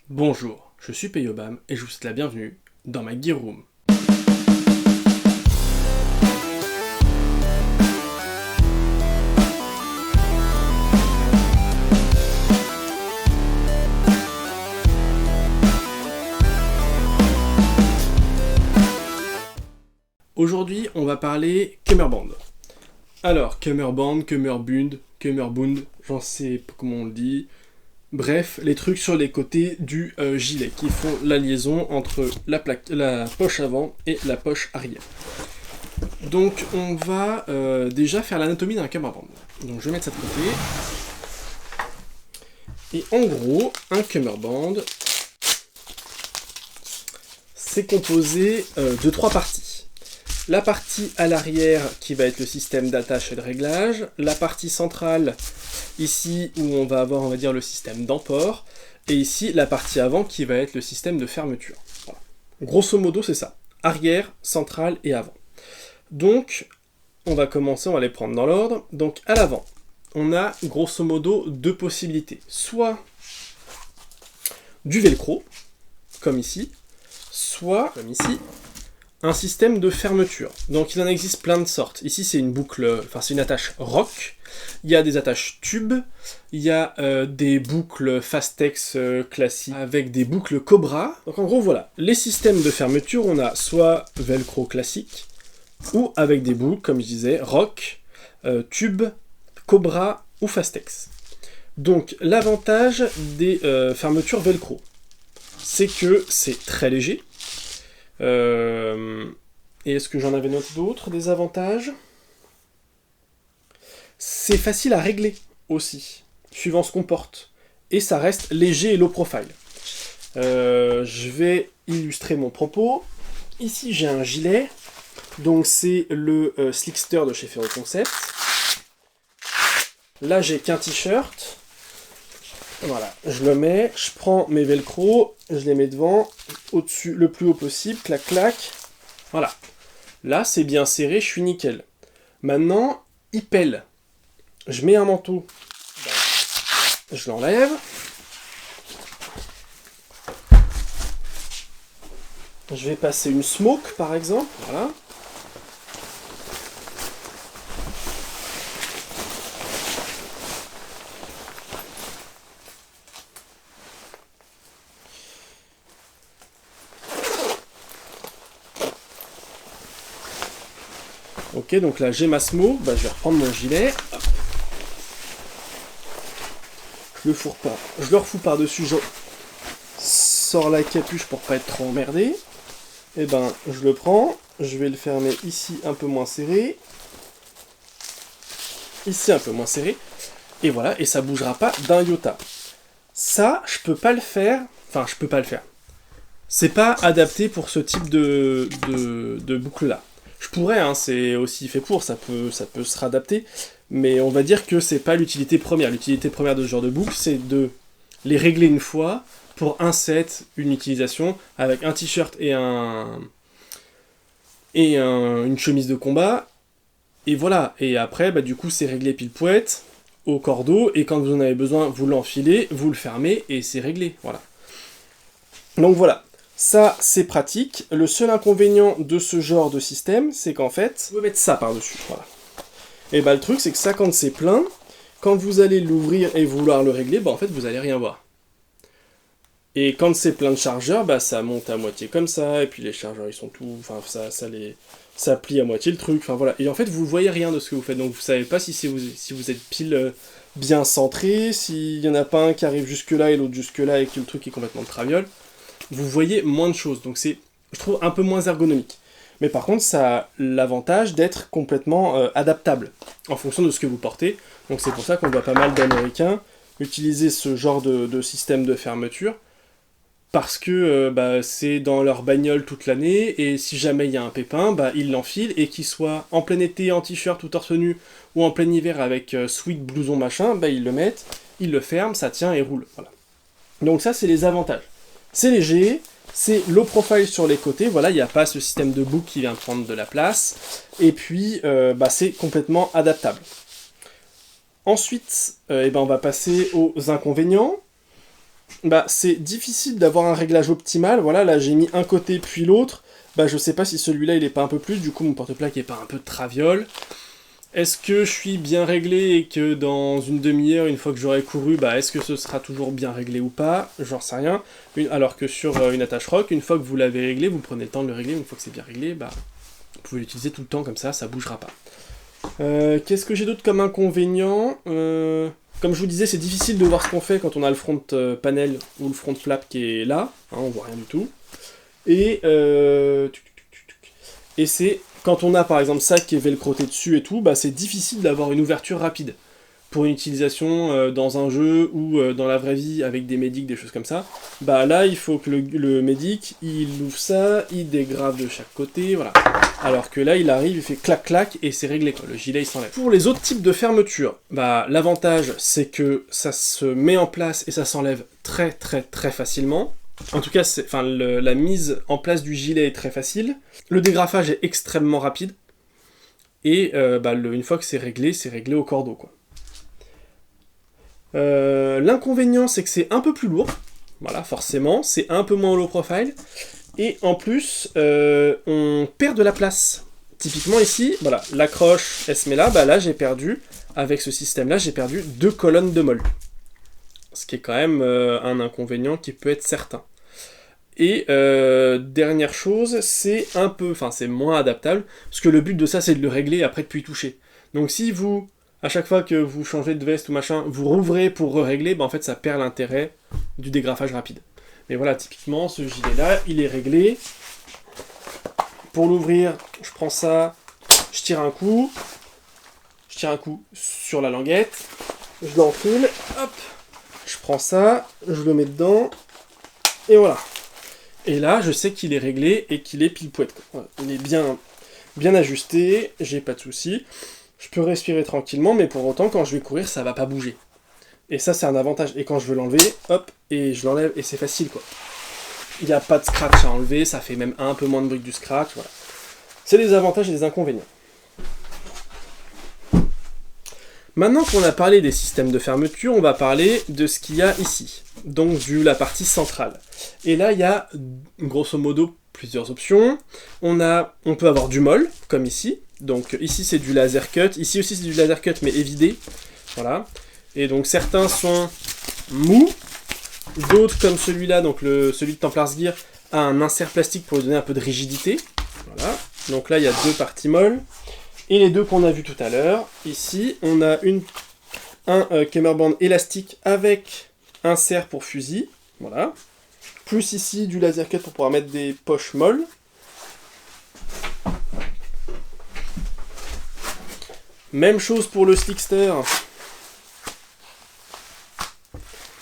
Bonjour, je suis Peyobam et je vous souhaite la bienvenue dans ma Gear Room. Aujourd'hui, on va parler Kemmerband. Alors, Kemmerband, Kemmerbund, j'en sais pas comment on le dit. Bref, les trucs sur les côtés du gilet qui font la liaison entre la poche avant et la poche arrière. Donc, on va déjà faire l'anatomie d'un Kemmerband. Donc, je vais mettre ça de côté. Et en gros, un Kemmerband, c'est composé de trois parties. La partie à l'arrière qui va être le système d'attache et de réglage, la partie centrale ici où on va avoir, on va dire, le système d'emport, et ici la partie avant qui va être le système de fermeture. Voilà. Grosso modo c'est ça, arrière, centrale et avant. Donc on va commencer, on va les prendre dans l'ordre. Donc à l'avant, on a grosso modo deux possibilités, soit du velcro, comme ici, soit comme ici, un système de fermeture. Donc il en existe plein de sortes. Ici c'est une boucle, enfin c'est une attache ROC. Il y a des attaches tubes, il y a des boucles Fastex classiques avec des boucles Cobra. Donc en gros voilà, les systèmes de fermeture, on a soit velcro classique ou avec des boucles, comme je disais, ROC, tube, Cobra ou Fastex. Donc l'avantage des fermetures velcro, c'est que c'est très léger. Et est-ce que j'en avais noté d'autres, des avantages ? C'est facile à régler aussi, suivant ce qu'on porte. Et ça reste léger et low profile. Je vais illustrer mon propos. Ici j'ai un gilet, donc c'est le Slickster de chez Ferro Concept. Là j'ai qu'un t-shirt. Voilà, je le mets, je prends mes velcro, je les mets devant, au-dessus, le plus haut possible, clac clac. Voilà. Là, c'est bien serré, je suis nickel. Maintenant, il pèle. Je mets un manteau. Je l'enlève. Je vais passer une smoke, par exemple. Voilà. Ok, donc là j'ai ma smoke, je vais reprendre mon gilet. Hop. Je le refous par-dessus, je sors la capuche pour pas être trop emmerdé. Et je le prends, je vais le fermer ici un peu moins serré. Ici un peu moins serré. Et voilà, et ça bougera pas d'un iota. Ça, je peux pas le faire. Enfin, je peux pas le faire. C'est pas adapté pour ce type de boucle-là. Je pourrais, hein, c'est aussi fait pour, ça peut se réadapter, mais on va dire que c'est pas l'utilité première. L'utilité première de ce genre de boucle, c'est de les régler une fois pour un set, une utilisation, avec un t-shirt et une chemise de combat, et voilà. Et après, du coup, c'est réglé pile-poète, au cordeau, et quand vous en avez besoin, vous l'enfilez, vous le fermez, et c'est réglé, voilà. Donc voilà. Ça, c'est pratique. Le seul inconvénient de ce genre de système, c'est qu'en fait, vous mettez ça par-dessus. Voilà. Et le truc, c'est que ça, quand c'est plein, quand vous allez l'ouvrir et vouloir le régler, en fait, vous allez rien voir. Et quand c'est plein de chargeurs, ça monte à moitié comme ça, et puis les chargeurs, ils sont tout... Enfin, ça plie à moitié le truc, enfin voilà. Et en fait, vous voyez rien de ce que vous faites, donc vous savez pas si vous êtes pile bien centré, s'il y en a pas un qui arrive jusque-là et l'autre jusque-là, et que le truc est complètement de traviole. Vous voyez moins de choses, donc c'est, je trouve, un peu moins ergonomique. Mais par contre, ça a l'avantage d'être complètement adaptable, en fonction de ce que vous portez. Donc c'est pour ça qu'on voit pas mal d'Américains utiliser ce genre de système de fermeture, parce que c'est dans leur bagnole toute l'année, et si jamais il y a un pépin, ils l'enfilent, et qu'ils soient en plein été en t-shirt ou torse nu, ou en plein hiver avec sweat, blouson, machin, ils le mettent, ils le ferment, ça tient et roule. Voilà. Donc ça, c'est les avantages. C'est léger, c'est low profile sur les côtés, voilà, il n'y a pas ce système de boucle qui vient prendre de la place, et puis c'est complètement adaptable. Ensuite, on va passer aux inconvénients. bah, c'est difficile d'avoir un réglage optimal. Voilà, là j'ai mis un côté puis l'autre. Bah, je sais pas si celui-là il est pas un peu plus, du coup mon porte-plaque est pas un peu de traviole. Est-ce que je suis bien réglé et que dans une demi-heure, une fois que j'aurai couru, bah, est-ce que ce sera toujours bien réglé ou pas? J'en sais rien. Alors que sur une attache rock, une fois que vous l'avez réglé, vous prenez le temps de le régler, une fois que c'est bien réglé, bah, vous pouvez l'utiliser tout le temps comme ça bougera pas. Qu'est-ce que j'ai d'autre comme inconvénient? Comme je vous disais, c'est difficile de voir ce qu'on fait quand on a le front panel ou le front flap qui est là, hein, on voit rien du tout. Et c'est quand on a par exemple ça qui est velcroté dessus et tout, bah c'est difficile d'avoir une ouverture rapide. Pour une utilisation dans un jeu ou dans la vraie vie avec des médics, des choses comme ça, bah là il faut que le médic il ouvre ça, il dégrave de chaque côté, voilà. Alors que là il arrive, il fait clac clac et c'est réglé quoi, le gilet il s'enlève. Pour les autres types de fermeture, bah l'avantage c'est que ça se met en place et ça s'enlève très très très facilement. En tout cas, la mise en place du gilet est très facile. Le dégrafage est extrêmement rapide. Et une fois que c'est réglé au cordeau, quoi. L'inconvénient, c'est que c'est un peu plus lourd. Voilà, forcément. C'est un peu moins low profile. Et en plus, on perd de la place. Typiquement ici, voilà, l'accroche, elle se met là. Bah là, j'ai perdu, avec ce système-là, j'ai perdu 2 colonnes de molle. Ce qui est quand même un inconvénient qui peut être certain. Et dernière chose, c'est moins adaptable, parce que le but de ça, c'est de le régler et après de plus y toucher. Donc si vous, à chaque fois que vous changez de veste ou machin, vous rouvrez pour régler, bah en fait ça perd l'intérêt du dégrafage rapide. Mais voilà, typiquement, ce gilet-là, il est réglé. Pour l'ouvrir, je prends ça, je tire un coup sur la languette, je l'enfile, hop, je prends ça, je le mets dedans, et voilà. Et là, je sais qu'il est réglé et qu'il est pile poète. Voilà. Il est bien ajusté, j'ai pas de soucis. Je peux respirer tranquillement, mais pour autant, quand je vais courir, ça va pas bouger. Et ça, c'est un avantage. Et quand je veux l'enlever, hop, et je l'enlève, et c'est facile, quoi. Il n'y a pas de scratch à enlever, ça fait même un peu moins de bruit que du scratch, voilà. C'est des avantages et des inconvénients. Maintenant qu'on a parlé des systèmes de fermeture, on va parler de ce qu'il y a ici. Donc la partie centrale. Et là, il y a, grosso modo, plusieurs options. On peut avoir du molle, comme ici. Donc ici, c'est du laser cut. Ici aussi, c'est du laser cut, mais évidé. Voilà. Et donc certains sont mous. D'autres, comme celui-là, donc celui de Templars Gear, a un insert plastique pour lui donner un peu de rigidité. Voilà. Donc là, il y a 2 parties molles. Et les 2 qu'on a vu tout à l'heure, ici, on a un Kemmerband élastique avec insert pour fusil, voilà. Plus ici du laser cut pour pouvoir mettre des poches molles. Même chose pour le Slickster.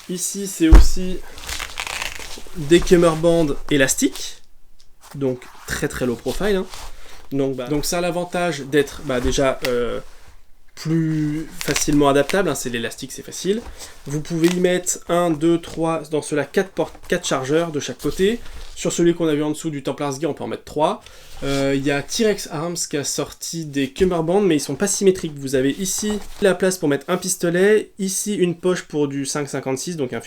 Ici, c'est aussi des Kemmerband élastiques, donc très très low profile, hein. Donc ça a l'avantage d'être déjà plus facilement adaptable, hein, c'est l'élastique, c'est facile. Vous pouvez y mettre 1, 2, 3, dans cela 4 chargeurs de chaque côté. Sur celui qu'on a vu en dessous du Templars Gear, on peut en mettre 3. Il y a T-Rex Arms qui a sorti des Kemmerband, mais ils sont pas symétriques. Vous avez ici la place pour mettre un pistolet, ici une poche pour du 5,56, donc un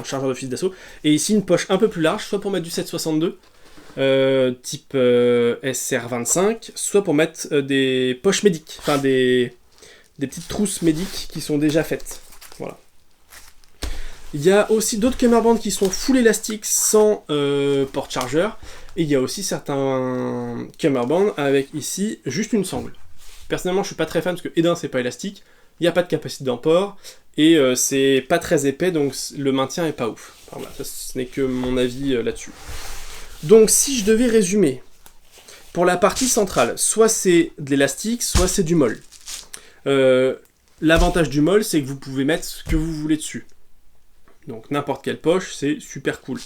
chargeur de fusil d'assaut, et ici une poche un peu plus large, soit pour mettre du 7,62, type SR25, soit pour mettre des poches médiques, enfin des petites trousses médiques qui sont déjà faites. Voilà. Il y a aussi d'autres Kemmerband qui sont full élastiques sans porte-chargeur, et il y a aussi certains Kemmerband avec ici juste une sangle. Personnellement, je suis pas très fan parce que c'est pas élastique, il n'y a pas de capacité d'emport, et c'est pas très épais, donc le maintien est pas ouf. Enfin, voilà, ça, ce n'est que mon avis là-dessus. Donc si je devais résumer, pour la partie centrale, soit c'est de l'élastique, soit c'est du molle. L'avantage du molle, c'est que vous pouvez mettre ce que vous voulez dessus. Donc n'importe quelle poche, c'est super cool.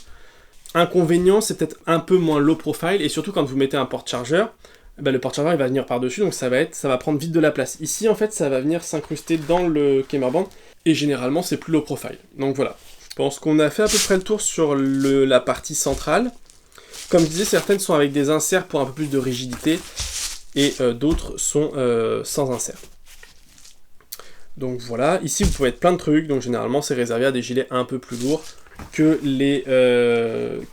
Inconvénient, c'est peut-être un peu moins low profile, et surtout quand vous mettez un porte-chargeur, le porte-chargeur il va venir par-dessus, donc ça va prendre vite de la place. Ici en fait ça va venir s'incruster dans le Kemmerband, et généralement c'est plus low profile. Donc voilà, je pense qu'on a fait à peu près le tour sur la partie centrale. Comme je disais, certaines sont avec des inserts pour un peu plus de rigidité, et d'autres sont sans insert. Donc voilà, ici vous pouvez mettre plein de trucs, donc généralement c'est réservé à des gilets un peu plus lourds que les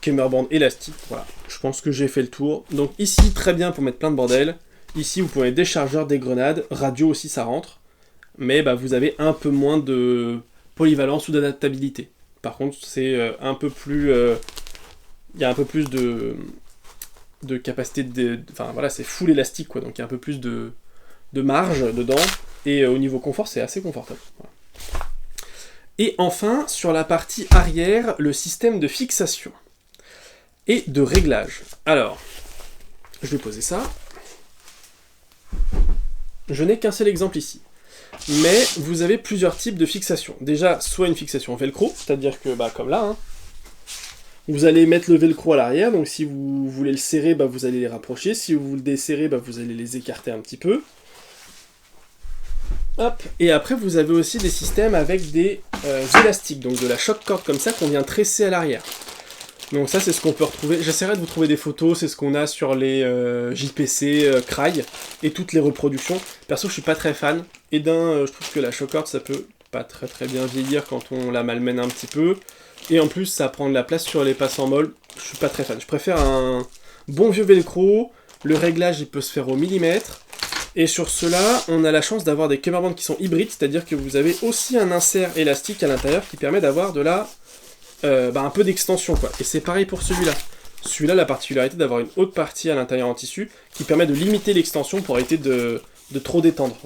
Kemmerband élastiques. Voilà, je pense que j'ai fait le tour. Donc ici, très bien pour mettre plein de bordel. Ici, vous pouvez mettre des chargeurs, des grenades, radio aussi ça rentre. Mais bah, vous avez un peu moins de polyvalence ou d'adaptabilité. Par contre, c'est un peu plus... Il y a un peu plus de capacité de... Enfin voilà, c'est full élastique, quoi, donc il y a un peu plus de marge dedans. Et au niveau confort, c'est assez confortable. Voilà. Et enfin, sur la partie arrière, le système de fixation et de réglage. Alors, je vais poser ça. Je n'ai qu'un seul exemple ici. Mais vous avez plusieurs types de fixation. Déjà, soit une fixation velcro, c'est-à-dire que, bah, comme là, hein, vous allez mettre le velcro à l'arrière, donc si vous voulez le serrer, bah, vous allez les rapprocher. Si vous le desserrez, bah, vous allez les écarter un petit peu. Hop. Et après, vous avez aussi des systèmes avec des élastiques, donc de la shock cord comme ça qu'on vient tresser à l'arrière. Donc ça, c'est ce qu'on peut retrouver. J'essaierai de vous trouver des photos, c'est ce qu'on a sur les JPC, Cry, et toutes les reproductions. Perso, je suis pas très fan. Et je trouve que la shock cord, ça peut pas très bien vieillir quand on la malmène un petit peu. Et en plus, ça prend de la place sur les passants molles. Je suis pas très fan. Je préfère un bon vieux velcro. Le réglage, il peut se faire au millimètre. Et sur cela, on a la chance d'avoir des Kemmerband qui sont hybrides, c'est-à-dire que vous avez aussi un insert élastique à l'intérieur qui permet d'avoir de la... un peu d'extension, quoi. Et c'est pareil pour celui-là. Celui-là, la particularité d'avoir une haute partie à l'intérieur en tissu qui permet de limiter l'extension pour éviter de trop détendre.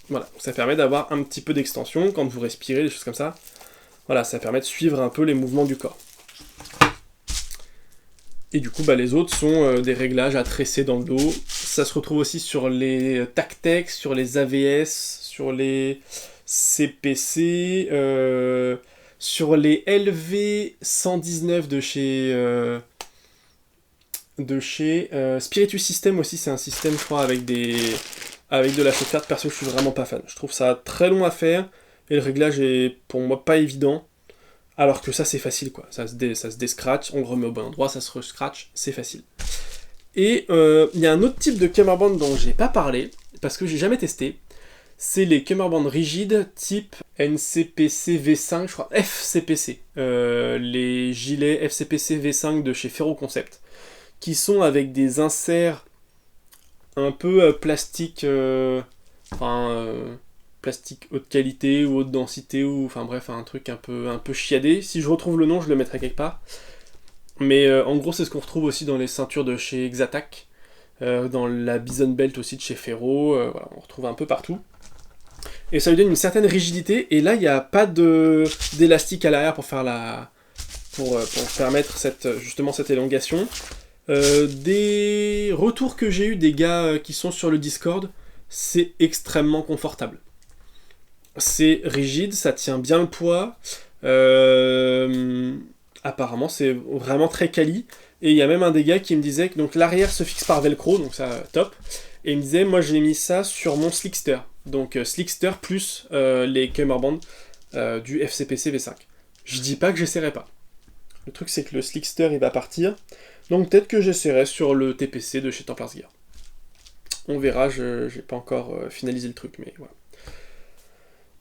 Voilà, ça permet d'avoir un petit peu d'extension quand vous respirez, des choses comme ça. Voilà, ça permet de suivre un peu les mouvements du corps. Et du coup, bah, les autres sont des réglages à tresser dans le dos. Ça se retrouve aussi sur les Tactex, sur les AVS, sur les CPC, sur les LV119 de chez Spiritus System aussi. C'est un système, je crois, avec de la sauvegarde. Perso, je suis vraiment pas fan. Je trouve ça très long à faire et le réglage est pour moi pas évident. Alors que ça, c'est facile, quoi. Ça se déscratch, on le remet au bon endroit, ça se rescratch, c'est facile. Et il y a un autre type de Kemmerband dont j'ai pas parlé, parce que j'ai jamais testé. C'est les Kemmerband rigides type NCPC V5, je crois, FCPC. Les gilets FCPC V5 de chez Ferro Concept, qui sont avec des inserts un peu plastique... plastique haute qualité ou haute densité, ou enfin bref, un truc un peu chiadé. Si je retrouve le nom, je le mettrai quelque part. Mais en gros, c'est ce qu'on retrouve aussi dans les ceintures de chez Exatac, dans la Bison Belt aussi de chez Ferro, voilà, on retrouve un peu partout. Et ça lui donne une certaine rigidité, et là, il n'y a pas d'élastique à l'arrière pour faire pour permettre justement cette élongation. Des retours que j'ai eu des gars qui sont sur le Discord, c'est extrêmement confortable. C'est rigide, ça tient bien le poids. Apparemment, c'est vraiment très quali. Et il y a même un des gars qui me disait que donc, l'arrière se fixe par velcro, donc ça, top. Et il me disait, moi j'ai mis ça sur mon Slickster. Donc Slickster plus les Kemmerband du FCPC V5. Je dis pas que j'essaierai pas. Le truc, c'est que le Slickster, il va partir. Donc peut-être que j'essaierai sur le TPC de chez Templars Gear. On verra, j'ai pas encore finalisé le truc, mais voilà.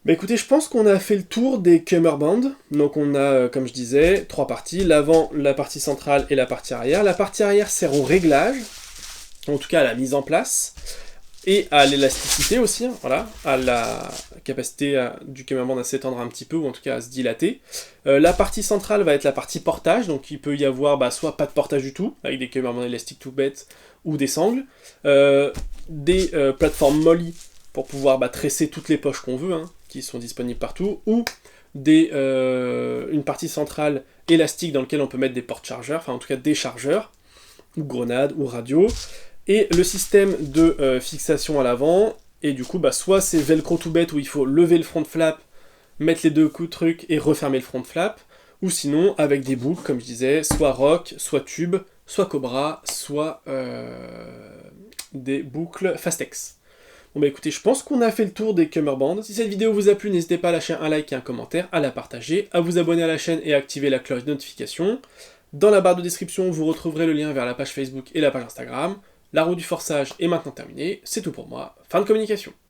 Bah écoutez, je pense qu'on a fait le tour des Kemmerband. Donc on a, comme je disais, 3 parties. L'avant, la partie centrale et la partie arrière. La partie arrière sert au réglage, en tout cas à la mise en place, et à l'élasticité aussi, hein, voilà, à la capacité du Kemmerband à s'étendre un petit peu, ou en tout cas à se dilater. La partie centrale va être la partie portage, donc il peut y avoir soit pas de portage du tout, avec des Kemmerband élastiques tout bêtes, ou des sangles. Des plateformes molly pour pouvoir tresser toutes les poches qu'on veut, hein, qui sont disponibles partout, ou une partie centrale élastique dans laquelle on peut mettre des porte-chargeurs, enfin en tout cas des chargeurs, ou grenades, ou radio, et le système de fixation à l'avant, et du coup soit c'est velcro tout bête où il faut lever le front flap, mettre les deux coups de truc et refermer le front flap, ou sinon avec des boucles, comme je disais, soit rock, soit tube, soit Cobra, soit des boucles Fastex. Bon écoutez, je pense qu'on a fait le tour des Kemmerband. Si cette vidéo vous a plu, n'hésitez pas à lâcher un like et un commentaire, à la partager, à vous abonner à la chaîne et à activer la cloche de notification. Dans la barre de description, vous retrouverez le lien vers la page Facebook et la page Instagram. La roue du forçage est maintenant terminée, c'est tout pour moi, fin de communication.